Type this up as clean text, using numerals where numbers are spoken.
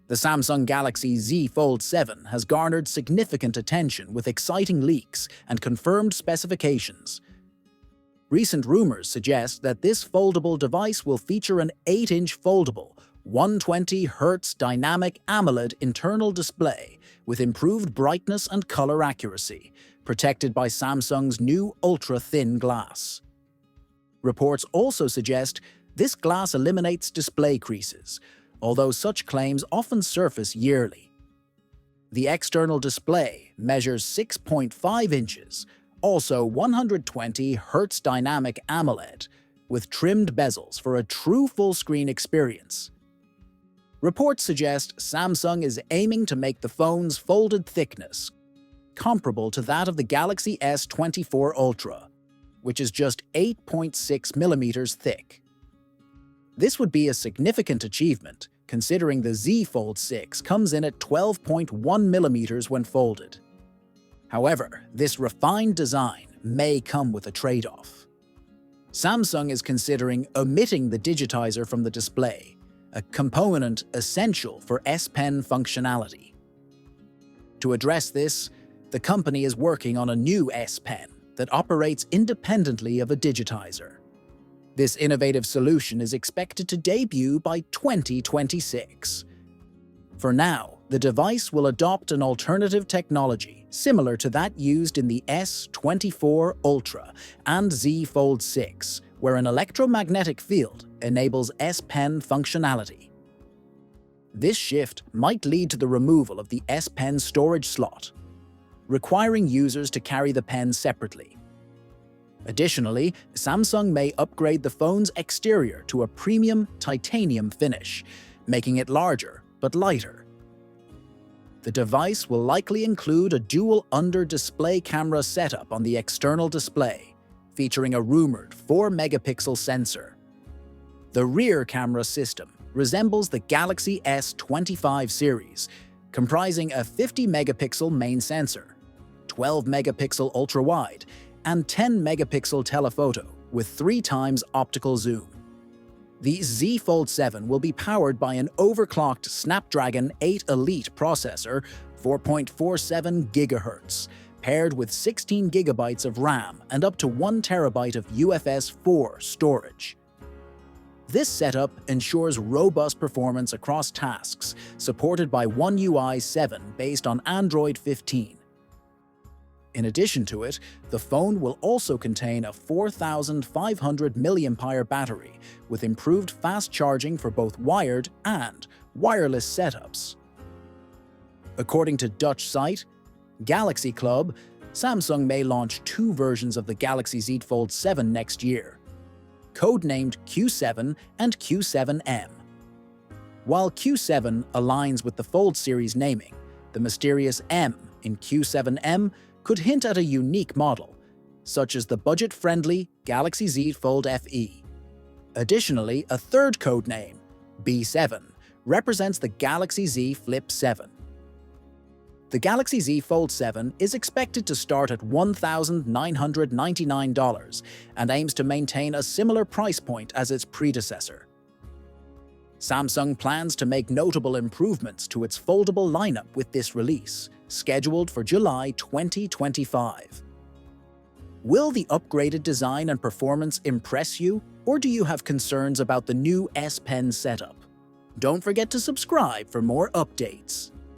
The Samsung Galaxy Z Fold 7 has garnered significant attention with exciting leaks and confirmed specifications. Recent rumors suggest that this foldable device will feature an 8-inch foldable, 120Hz dynamic AMOLED internal display with improved brightness and color accuracy, protected by Samsung's new ultra-thin glass. Reports also suggest this glass eliminates display creases, although such claims often surface yearly. The external display measures 6.5 inches, also 120Hz dynamic AMOLED, with trimmed bezels for a true full-screen experience. Reports suggest Samsung is aiming to make the phone's folded thickness comparable to that of the Galaxy S24 Ultra, which is just 8.6 mm thick. This would be a significant achievement, considering the Z Fold 6 comes in at 12.1 mm when folded. However, this refined design may come with a trade-off. Samsung is considering omitting the digitizer from the display, a component essential for S Pen functionality. To address this, the company is working on a new S Pen that operates independently of a digitizer. This innovative solution is expected to debut by 2026. For now, the device will adopt an alternative technology similar to that used in the S24 Ultra and Z Fold 6, where an electromagnetic field enables S Pen functionality. This shift might lead to the removal of the S Pen storage slot, requiring users to carry the pen separately. Additionally, Samsung may upgrade the phone's exterior to a premium titanium finish, making it larger but lighter. The device will likely include a dual under-display camera setup on the external display, featuring a rumored 4-megapixel sensor. The rear camera system resembles the Galaxy S25 series, comprising a 50-megapixel main sensor, 12-megapixel ultra-wide, and 10-megapixel telephoto with 3 times optical zoom. The Z Fold 7 will be powered by an overclocked Snapdragon 8 Elite processor, 4.47 GHz, paired with 16 GB of RAM and up to 1 TB of UFS 4 storage. This setup ensures robust performance across tasks, supported by One UI 7 based on Android 15. In addition to it, the phone will also contain a 4,500 mAh battery with improved fast charging for both wired and wireless setups. According to Dutch site Galaxy Club, Samsung may launch 2 versions of the Galaxy Z Fold 7 next year, codenamed Q7 and Q7M. While Q7 aligns with the Fold series naming, the mysterious M in Q7M could hint at a unique model, such as the budget-friendly Galaxy Z Fold FE. Additionally, a third codename, B7, represents the Galaxy Z Flip 7. The Galaxy Z Fold 7 is expected to start at $1,999 and aims to maintain a similar price point as its predecessor. Samsung plans to make notable improvements to its foldable lineup with this release, scheduled for July 2025. Will the upgraded design and performance impress you, or do you have concerns about the new S Pen setup? Don't forget to subscribe for more updates.